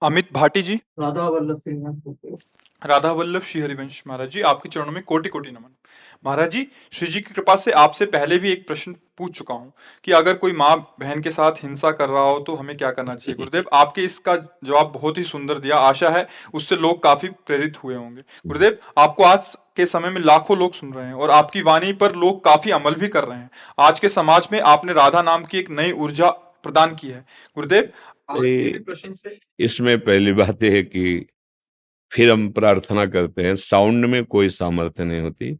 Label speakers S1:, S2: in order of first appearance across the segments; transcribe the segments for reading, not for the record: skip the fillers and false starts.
S1: अमित भाटी जी।
S2: राधा वल्लभ सिंह।
S1: राधा वल्लभ श्री हरिवंश महाराज जी, आपके चरणों में कोटि कोटि नमन। महाराज जी, श्री जी की कृपा से आपसे पहले भी एक प्रश्न पूछ चुका हूँ कि अगर कोई माँ बहन के साथ हिंसा कर रहा हो तो हमें क्या करना चाहिए। गुरुदेव, आपके इसका जवाब बहुत ही सुंदर दिया। आशा है उससे लोग काफी प्रेरित हुए होंगे। गुरुदेव, आपको आज के समय में लाखों लोग सुन रहे हैं और आपकी वाणी पर लोग काफी अमल भी कर रहे हैं। आज के समाज में आपने राधा नाम की एक नई ऊर्जा प्रदान की है। गुरुदेव, आज के भी प्रश्न से
S3: इसमें पहली बात यह है कि फिर हम प्रार्थना करते हैं, साउंड में कोई सामर्थ्य नहीं होती,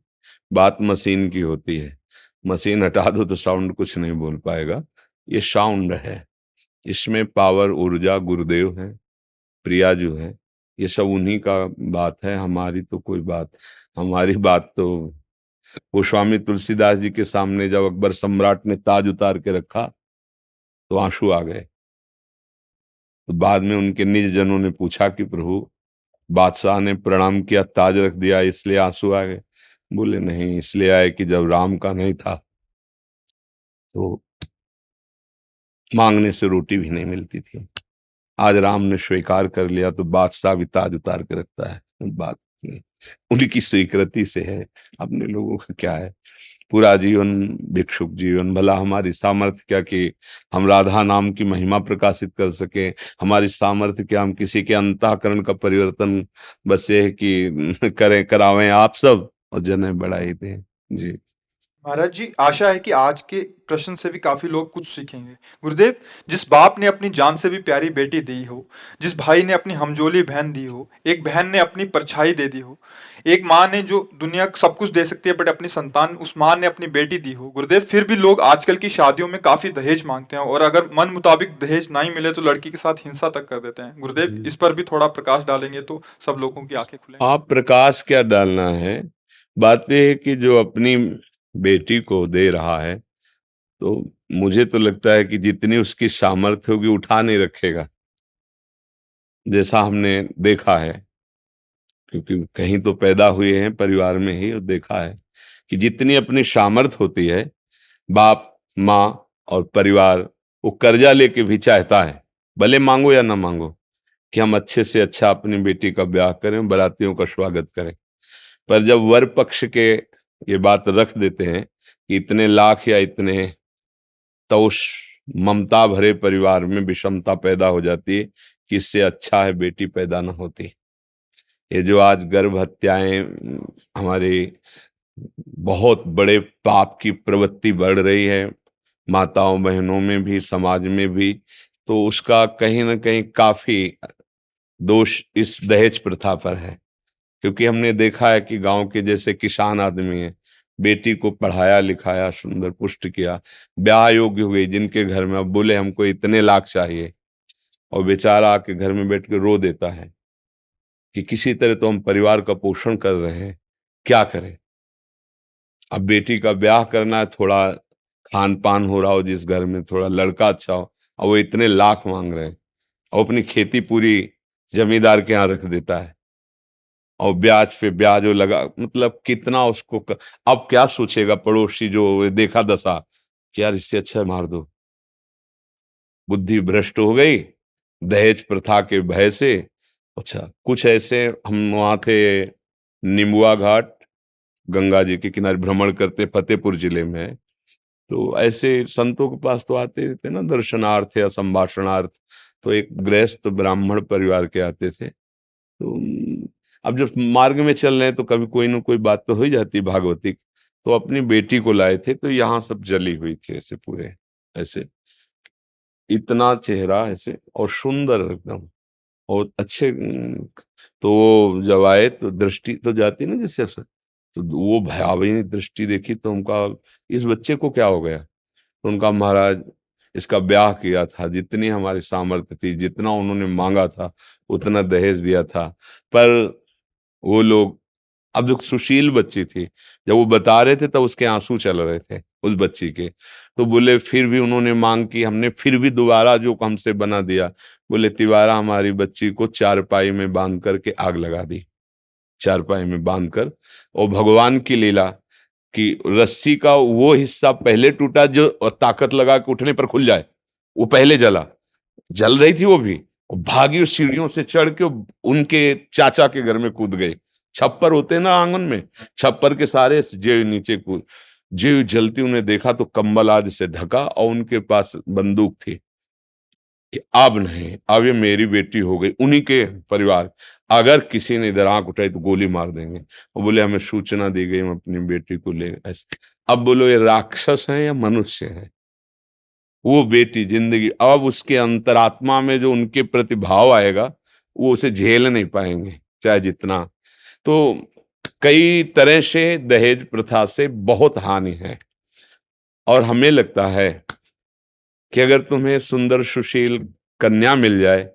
S3: बात मशीन की होती है। मशीन हटा दो तो साउंड कुछ नहीं बोल पाएगा। ये साउंड है, इसमें पावर, ऊर्जा गुरुदेव है, प्रिया जो है, ये सब उन्हीं का बात है। हमारी तो कोई बात, हमारी बात तो वो स्वामी तुलसीदास जी के सामने जब अकबर सम्राट ने ताज उतार के रखा तो आंसू आ गए। तो बाद में उनके निज जनों ने पूछा कि प्रभु, बादशाह ने प्रणाम किया, ताज रख दिया, इसलिए आंसू आ गए? बोले नहीं, इसलिए आए कि जब राम का नहीं था तो मांगने से रोटी भी नहीं मिलती थी। आज राम ने स्वीकार कर लिया तो बादशाह भी ताज उतार के रखता है। बात नहीं, उनकी स्वीकृति से है, अपने लोगों का क्या है। पूरा जीवन भिक्षुक जीवन, भला हमारी सामर्थ्य क्या कि हम राधा नाम की महिमा प्रकाशित कर सके? हमारी सामर्थ्य क्या हम किसी के अंतःकरण का परिवर्तन बस ये है कि करें, करावें आप सब और जने बढ़ाई दें जी।
S1: महाराज जी, आशा है कि आज के प्रश्न से भी काफी लोग कुछ सीखेंगे। गुरुदेव, जिस बाप ने अपनी जान से भी प्यारी बेटी दी हो, जिस भाई ने अपनी हमजोली बहन दी हो, एक बहन ने अपनी परछाई दे दी हो, एक माँ ने जो दुनिया सब कुछ दे सकती है बट अपनी संतान, उस माँ ने अपनी बेटी दी हो। गुरुदेव, फिर भी लोग आजकल की शादियों में काफी दहेज मांगते हैं और अगर मन मुताबिक दहेज नहीं मिले तो लड़की के साथ हिंसा तक कर देते हैं। गुरुदेव, इस पर भी थोड़ा प्रकाश डालेंगे तो सब लोगों की आंखें खुलेंगी।
S3: आप प्रकाश क्या डालना है, बात यह है कि जो अपनी बेटी को दे रहा है तो मुझे तो लगता है कि जितनी उसकी सामर्थ्य होगी उठा नहीं रखेगा, जैसा हमने देखा है। क्योंकि कहीं तो पैदा हुए हैं परिवार में ही, और देखा है कि जितनी अपनी सामर्थ्य होती है, बाप माँ और परिवार वो कर्जा लेके भी चाहता है, भले मांगो या ना मांगो, कि हम अच्छे से अच्छा अपनी बेटी का ब्याह करें, बारातियों का स्वागत करें। पर जब वर पक्ष के ये बात रख देते हैं कि इतने लाख या इतने, तो उस ममता भरे परिवार में विषमता पैदा हो जाती है कि इससे अच्छा है बेटी पैदा ना होती। ये जो आज गर्भ हत्याएं हमारे बहुत बड़े पाप की प्रवृत्ति बढ़ रही है, माताओं बहनों में भी समाज में भी, तो उसका कहीं ना कहीं काफी दोष इस दहेज प्रथा पर है। क्योंकि हमने देखा है कि गांव के जैसे किसान आदमी है, बेटी को पढ़ाया लिखाया, सुंदर पुष्ट किया, ब्याह योग्य हो गई, जिनके घर में अब बोले हमको इतने लाख चाहिए, और बेचारा आके घर में बैठ के रो देता है कि किसी तरह तो हम परिवार का पोषण कर रहे हैं, क्या करें। अब बेटी का ब्याह करना है, थोड़ा खान पान हो रहा हो जिस घर में, थोड़ा लड़का अच्छा हो, और वो इतने लाख मांग रहे हैं, और अपनी खेती पूरी जमींदार के यहाँ रख देता है, और ब्याज पे ब्याज वो लगा, मतलब कितना उसको अब क्या सोचेगा पड़ोसी जो देखा दशा कि यार इससे अच्छा मार दो। बुद्धि भ्रष्ट हो गई दहेज प्रथा के भय से। अच्छा, कुछ ऐसे हम वहाँ थे निम्बुआ घाट, गंगा जी के किनारे भ्रमण करते, फतेहपुर जिले में है। तो ऐसे संतों के पास तो आते थे ना दर्शनार्थ या संभाषणार्थ, तो एक गृहस्थ ब्राह्मण परिवार के आते थे। तो अब जब मार्ग में चल रहे हैं तो कभी कोई ना कोई बात तो हो ही जाती है भागवतिक। तो अपनी बेटी को लाए थे, तो यहाँ सब जली हुई थी ऐसे पूरे, ऐसे इतना चेहरा ऐसे और सुंदर एकदम और अच्छे। तो वो जब आए तो दृष्टि तो जाती ना जैसे ऐसे, तो वो भयावही दृष्टि देखी तो उनका, इस बच्चे को क्या हो गया? तो उनका, महाराज इसका ब्याह किया था, जितनी हमारी सामर्थ्य थी, जितना उन्होंने मांगा था उतना दहेज दिया था। पर वो लोग, अब जो सुशील बच्ची थी, जब वो बता रहे थे तब उसके आंसू चल रहे थे उस बच्ची के। तो बोले फिर भी उन्होंने मांग की, हमने फिर भी दोबारा जो हमसे बना दिया। बोले तिवारा हमारी बच्ची को चारपाई में बांध करके आग लगा दी, चारपाई में बांध कर। और भगवान की लीला कि रस्सी का वो हिस्सा पहले टूटा जो ताकत लगा के उठने पर खुल जाए, वो पहले जला, जल रही थी वो भी, और भागी उस सीढ़ियों से चढ़ के उनके चाचा के घर में कूद गए। छप्पर होते ना आंगन में, छप्पर के सारे जे नीचे कूद, जे जलती उन्हें देखा तो कंबल आदि से ढका और उनके पास बंदूक थी कि अब नहीं, अब ये मेरी बेटी हो गई। उन्हीं के परिवार, अगर किसी ने इधर आंख उठाई तो गोली मार देंगे। वो बोले हमें सूचना दी गई, हम अपनी बेटी को ले ऐसे। अब बोलो ये राक्षस है या मनुष्य है? वो बेटी जिंदगी, अब उसके अंतरात्मा में जो उनके प्रति भाव आएगा वो उसे झेल नहीं पाएंगे चाहे जितना। तो कई तरह से दहेज प्रथा से बहुत हानि है। और हमें लगता है कि अगर तुम्हें सुंदर सुशील कन्या मिल जाए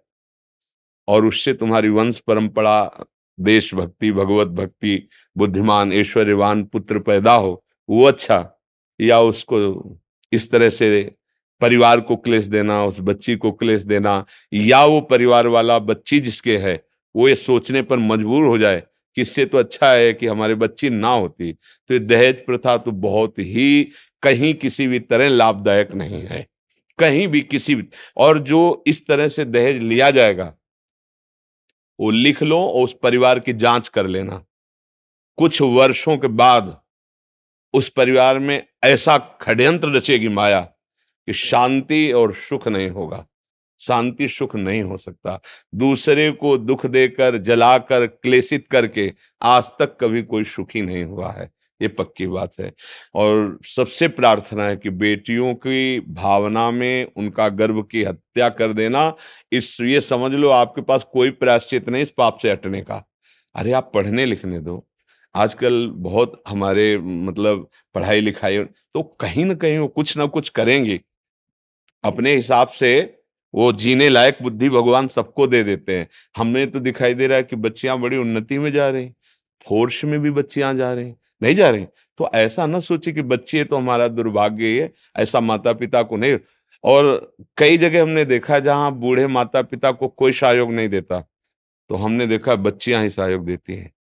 S3: और उससे तुम्हारी वंश परंपरा, देशभक्ति, भगवत भक्ति, बुद्धिमान ऐश्वर्यवान पुत्र पैदा हो, वो अच्छा। या उसको इस तरह से परिवार को क्लेश देना, उस बच्ची को क्लेश देना, या वो परिवार वाला बच्ची जिसके है वो ये सोचने पर मजबूर हो जाए कि इससे तो अच्छा है कि हमारी बच्ची ना होती। तो ये दहेज प्रथा तो बहुत ही कहीं किसी भी तरह लाभदायक नहीं है, कहीं भी किसी भी। और जो इस तरह से दहेज लिया जाएगा वो लिख लो और उस परिवार की जांच कर लेना। कुछ वर्षों के बाद उस परिवार में ऐसा षड्यंत्र रचेगी माया कि शांति और सुख नहीं होगा, शांति सुख नहीं हो सकता। दूसरे को दुख देकर, जलाकर, क्लेशित करके आज तक कभी कोई सुखी नहीं हुआ है, ये पक्की बात है। और सबसे प्रार्थना है कि बेटियों की भावना में उनका गर्भ की हत्या कर देना, इस ये समझ लो आपके पास कोई प्रायश्चित नहीं इस पाप से हटने का। अरे आप पढ़ने लिखने दो। आजकल बहुत हमारे मतलब पढ़ाई लिखाई, तो कहीं ना कहीं वो कुछ ना कुछ करेंगे अपने हिसाब से। वो जीने लायक बुद्धि भगवान सबको दे देते हैं। हमें तो दिखाई दे रहा है कि बच्चियां बड़ी उन्नति में जा रही, फोर्स में भी बच्चियां जा रही, नहीं जा रही। तो ऐसा ना सोचे कि बच्चे तो हमारा दुर्भाग्य है, ऐसा माता पिता को नहीं। और कई जगह हमने देखा जहां बूढ़े माता पिता को कोई सहयोग नहीं देता, तो हमने देखा बच्चियां ही सहयोग देती हैं।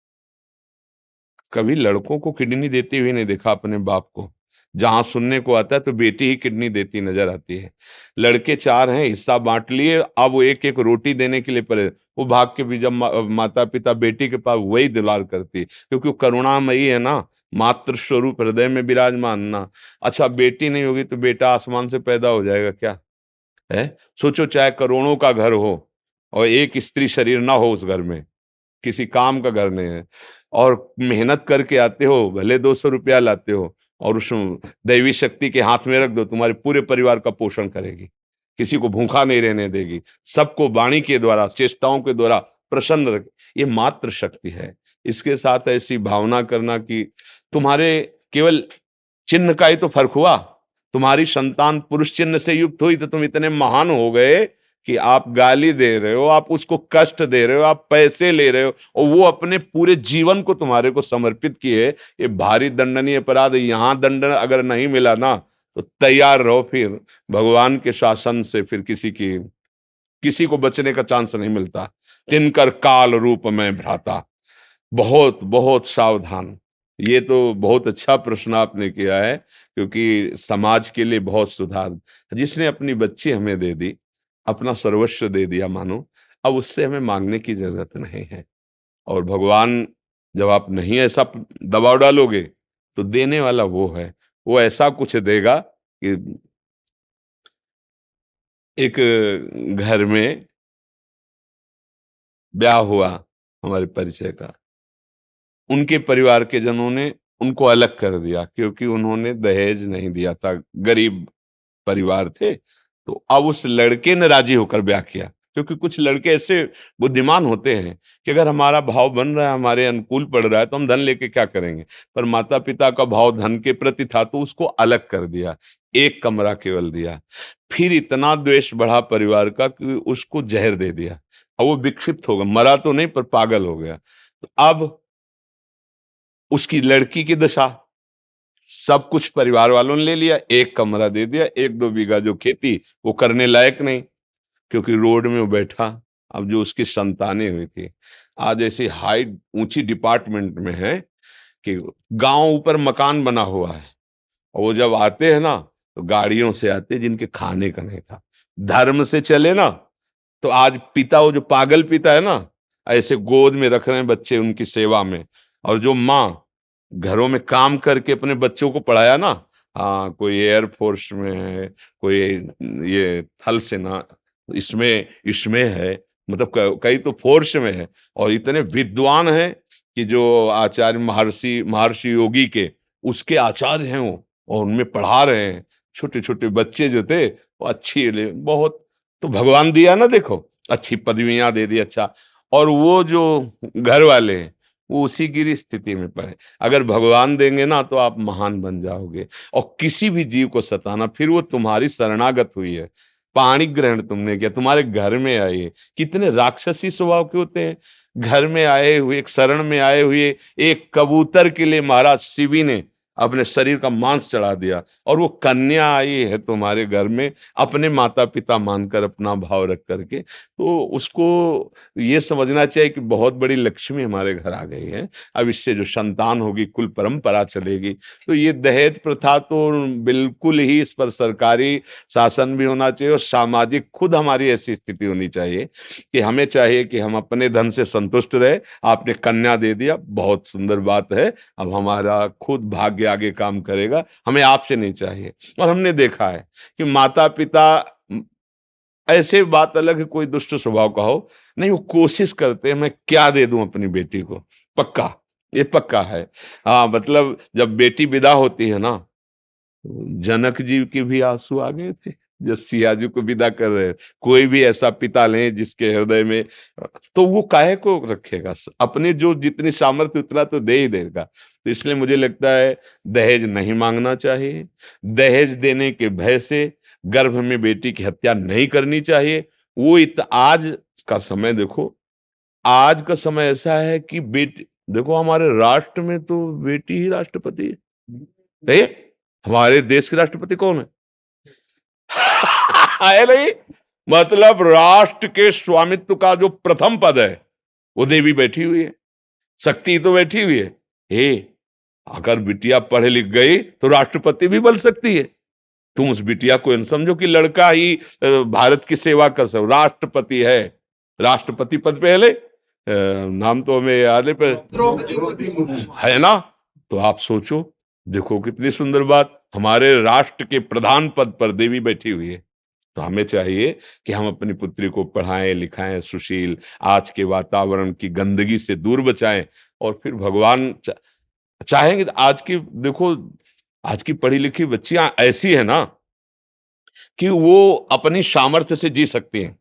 S3: कभी लड़कों को किडनी देते हुए नहीं देखा अपने बाप को। जहां सुनने को आता है तो बेटी ही किडनी देती नजर आती है। लड़के चार हैं, हिस्सा बांट लिए, अब वो एक एक रोटी देने के लिए पड़े, वो भाग के भी जब माता पिता बेटी के पास वही दुलार करती है, क्योंकि वो करुणामयी है ना, मातृ स्वरूप हृदय में विराजमान ना। अच्छा बेटी नहीं होगी तो बेटा आसमान से पैदा हो जाएगा क्या है? सोचो चाहे करोड़ों का घर हो और एक स्त्री शरीर ना हो उस घर में, किसी काम का घर नहीं है, और मेहनत करके आते हो, भले 200 रुपया लाते हो और उस दैवी शक्ति के हाथ में रख दो, तुम्हारे पूरे परिवार का पोषण करेगी, किसी को भूखा नहीं रहने देगी, सबको वाणी के द्वारा, चेष्टाओं के द्वारा प्रसन्न रख। ये मात्र शक्ति है। इसके साथ ऐसी भावना करना कि तुम्हारे केवल चिन्ह का ही तो फर्क हुआ, तुम्हारी संतान पुरुष चिन्ह से युक्त हुई तो तुम इतने महान हो गए कि आप गाली दे रहे हो, आप उसको कष्ट दे रहे हो, आप पैसे ले रहे हो और वो अपने पूरे जीवन को तुम्हारे को समर्पित किए। ये भारी दंडनीय अपराध है। यहां दंड अगर नहीं मिला ना तो तैयार रहो, फिर भगवान के शासन से फिर किसी को बचने का चांस नहीं मिलता। तिनकर काल रूप में भ्राता, बहुत बहुत सावधान। ये तो बहुत अच्छा प्रश्न आपने किया है, क्योंकि समाज के लिए बहुत सुधार। जिसने अपनी बच्ची हमें दे दी, अपना सर्वस्व दे दिया मानो, अब उससे हमें मांगने की जरूरत नहीं है। और भगवान, जब आप नहीं ऐसा दबाव डालोगे तो देने वाला वो है, वो ऐसा कुछ देगा कि एक घर में ब्याह हुआ हमारे परिचय का, उनके परिवार के जनों ने उनको अलग कर दिया क्योंकि उन्होंने दहेज नहीं दिया था, गरीब परिवार थे। तो अब उस लड़के ने राजी होकर ब्याह किया, क्योंकि कुछ लड़के ऐसे बुद्धिमान होते हैं कि अगर हमारा भाव बन रहा है, हमारे अनुकूल पड़ रहा है तो हम धन लेके क्या करेंगे। पर माता पिता का भाव धन के प्रति था तो उसको अलग कर दिया, एक कमरा केवल दिया। फिर इतना द्वेष बढ़ा परिवार का कि उसको जहर दे दिया और वो विक्षिप्त हो गया, मरा तो नहीं पर पागल हो गया। तो अब उसकी लड़की की दशा, सब कुछ परिवार वालों ने ले लिया, एक कमरा दे दिया, 1-2 बीघा जो खेती वो करने लायक नहीं, क्योंकि रोड में वो बैठा। अब जो उसकी संतानें हुई थी, आज ऐसी हाई ऊंची डिपार्टमेंट में है कि गांव ऊपर मकान बना हुआ है, और वो जब आते हैं ना तो गाड़ियों से आते जिनके खाने का नहीं था। धर्म से चले ना तो आज पिता, वो जो पागल पिता है ना, ऐसे गोद में रख रहे हैं बच्चे उनकी सेवा में, और जो माँ घरों में काम करके अपने बच्चों को पढ़ाया ना, हाँ, कोई एयरफोर्स में है, कोई ये थल सेना इसमें इसमें है, मतलब कई तो फोर्स में है, और इतने विद्वान हैं कि जो आचार्य महर्षि महर्षि योगी के उसके आचार्य हैं वो, और उनमें पढ़ा रहे हैं। छोटे छोटे बच्चे जो थे वो अच्छी बहुत, तो भगवान दिया ना, देखो अच्छी पदवियां दे दी, अच्छा। और वो जो घर वाले हैं वो उसी की स्थिति में पड़े। अगर भगवान देंगे ना तो आप महान बन जाओगे, और किसी भी जीव को सताना, फिर वो तुम्हारी शरणागत हुई है, पाणी ग्रहण तुमने किया, तुम्हारे घर में आए, कितने राक्षसी स्वभाव के होते हैं। घर में आए हुए, एक शरण में आए हुए एक कबूतर के लिए महाराज शिवी ने अपने शरीर का मांस चढ़ा दिया, और वो कन्या आई है तुम्हारे घर में अपने माता पिता मानकर, अपना भाव रख करके, तो उसको ये समझना चाहिए कि बहुत बड़ी लक्ष्मी हमारे घर आ गई है, अब इससे जो संतान होगी कुल परंपरा चलेगी। तो ये दहेज प्रथा तो बिल्कुल ही, इस पर सरकारी शासन भी होना चाहिए, और सामाजिक खुद हमारी ऐसी स्थिति होनी चाहिए कि हमें चाहिए कि हम अपने धन से संतुष्ट रहे। आपने कन्या दे दिया, बहुत सुंदर बात है, अब हमारा खुद भाग्य आगे काम करेगा, हमें आपसे नहीं चाहिए। और हमने देखा है कि माता पिता, ऐसे बात अलग है कोई दुष्ट स्वभाव का हो, नहीं, वो कोशिश करते हैं मैं क्या दे दूं अपनी बेटी को, पक्का, ये पक्का है। हाँ, मतलब जब बेटी विदा होती है ना, जनक जी के भी आंसू आ गए थे जब सिया जी को विदा कर रहे। कोई भी ऐसा पिता लें जिसके हृदय में, तो वो काहे को रखेगा, अपने जो जितनी सामर्थ्य उतना तो दे ही देगा। तो इसलिए मुझे लगता है दहेज नहीं मांगना चाहिए, दहेज देने के भय से गर्भ में बेटी की हत्या नहीं करनी चाहिए। वो आज का समय देखो, आज का समय ऐसा है कि बेटी, देखो हमारे राष्ट्र में तो बेटी ही राष्ट्रपति है। हमारे देश के राष्ट्रपति कौन है? है नहीं? मतलब राष्ट्र के स्वामित्व का जो प्रथम पद है वो देवी बैठी हुई है, शक्ति तो बैठी हुई है। अगर बिटिया पढ़ लिख गई तो राष्ट्रपति भी बन सकती है। तुम उस बिटिया को समझो कि लड़का ही भारत की सेवा कर सकता, राष्ट्रपति है, राष्ट्रपति पद पे नाम तो हमें याद है है ना। तो आप सोचो, देखो कितनी सुंदर बात, हमारे राष्ट्र के प्रधान पद पर देवी बैठी हुई है। तो हमें चाहिए कि हम अपनी पुत्री को पढ़ाएं लिखाएं, सुशील, आज के वातावरण की गंदगी से दूर बचाएं, और फिर भगवान चाहेंगे तो आज की, देखो आज की पढ़ी लिखी बच्चियां ऐसी है ना कि वो अपनी सामर्थ्य से जी सकती हैं।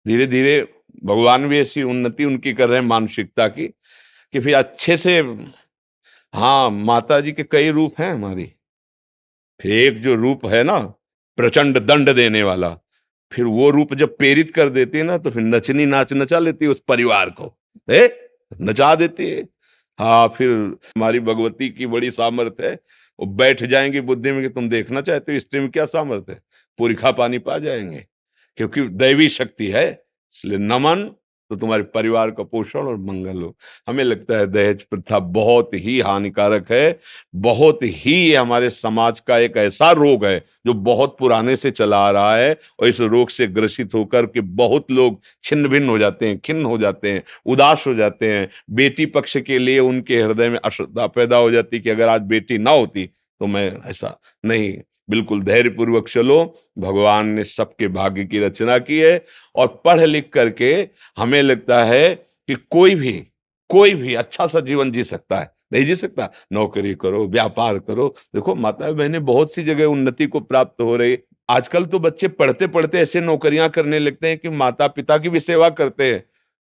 S3: धीरे धीरे भगवान भी ऐसी उन्नति उनकी कर रहे हैं मानसिकता की कि फिर अच्छे से, हाँ, माता जी के कई रूप हैं हमारी। फिर एक जो रूप है ना प्रचंड दंड देने वाला, फिर वो रूप जब प्रेरित कर देती है ना, तो फिर नचनी नाच नचा लेती है उस परिवार को, नचा देती है। हाँ, फिर हमारी भगवती की बड़ी सामर्थ्य है, वो बैठ जाएंगे बुद्धि में कि तुम देखना चाहते हो स्त्री में क्या सामर्थ्य है, पूरी खा पानी पा जाएंगे, क्योंकि दैवी शक्ति है। इसलिए नमन, तो तुम्हारे परिवार का पोषण और मंगल हो। हमें लगता है दहेज प्रथा बहुत ही हानिकारक है, बहुत ही ये हमारे समाज का एक ऐसा रोग है जो बहुत पुराने से चला आ रहा है, और इस रोग से ग्रसित होकर के बहुत लोग छिन्न भिन्न हो जाते हैं, खिन्न हो जाते हैं, उदास हो जाते हैं। बेटी पक्ष के लिए उनके हृदय में अश्रद्धा पैदा हो जाती कि अगर आज बेटी ना होती तो मैं ऐसा नहीं। बिल्कुल धैर्यपूर्वक चलो, भगवान ने सबके भाग्य की रचना की है, और पढ़ लिख करके हमें लगता है कि कोई भी अच्छा सा जीवन जी सकता है। नहीं जी सकता? नौकरी करो, व्यापार करो। देखो माता बहनें बहुत सी जगह उन्नति को प्राप्त हो रही। आजकल तो बच्चे पढ़ते पढ़ते ऐसे नौकरियां करने लगते हैं कि माता पिता की भी सेवा करते हैं,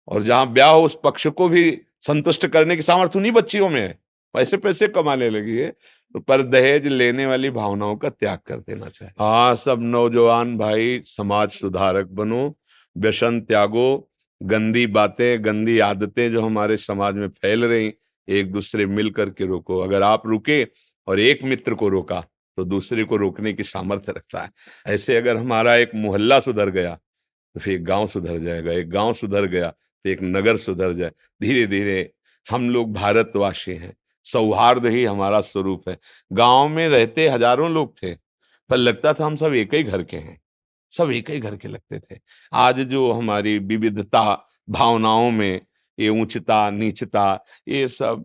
S3: और जहां ब्याह हो उस पक्ष को भी संतुष्ट करने की सामर्थ्य उन्हीं बच्चियों में है, पैसे पैसे कमाने लगी है। तो पर दहेज लेने वाली भावनाओं का त्याग कर देना चाहिए। हाँ, सब नौजवान भाई समाज सुधारक बनो, व्यसन त्यागो, गंदी बातें गंदी आदतें जो हमारे समाज में फैल रही, एक दूसरे मिल करके रोको। अगर आप रुके और एक मित्र को रोका तो दूसरे को रोकने की सामर्थ्य रखता है। ऐसे अगर हमारा एक मोहल्ला सुधर गया तो फिर एक गांव सुधर जाएगा, एक गांव सुधर गया तो एक नगर सुधर जाए। धीरे धीरे हम लोग भारतवासी हैं, सौहार्द ही हमारा स्वरूप है। गांव में रहते हजारों लोग थे, पर लगता था हम सब एक ही घर के हैं। सब एक ही घर के लगते थे। आज जो हमारी विविधता भावनाओं में, ये ऊंचता नीचता, ये सब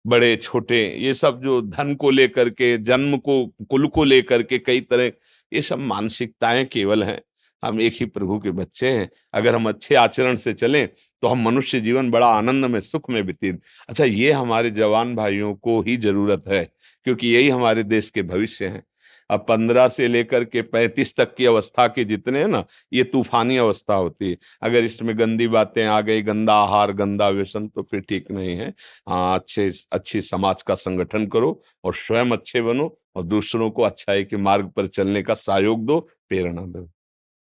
S3: बड़े छोटे, ये सब जो धन को लेकर के, जन्म को, कुल को लेकर के कई तरह, ये सब मानसिकताएं केवल हैं। हम एक ही प्रभु के बच्चे हैं। अगर हम अच्छे आचरण से चलें तो हम मनुष्य जीवन बड़ा आनंद में, सुख में व्यतीत। अच्छा, ये हमारे जवान भाइयों को ही जरूरत है, क्योंकि यही हमारे देश के भविष्य हैं। अब 15 से लेकर के 35 तक की अवस्था के जितने हैं ना, ये तूफानी अवस्था होती है। अगर इसमें गंदी बातें आ गई, गंदा आहार, गंदा व्यसन, तो फिर ठीक नहीं है। हाँ, अच्छी समाज का संगठन करो और स्वयं अच्छे बनो और दूसरों को अच्छाई के मार्ग पर चलने का सहयोग दो, प्रेरणा दो।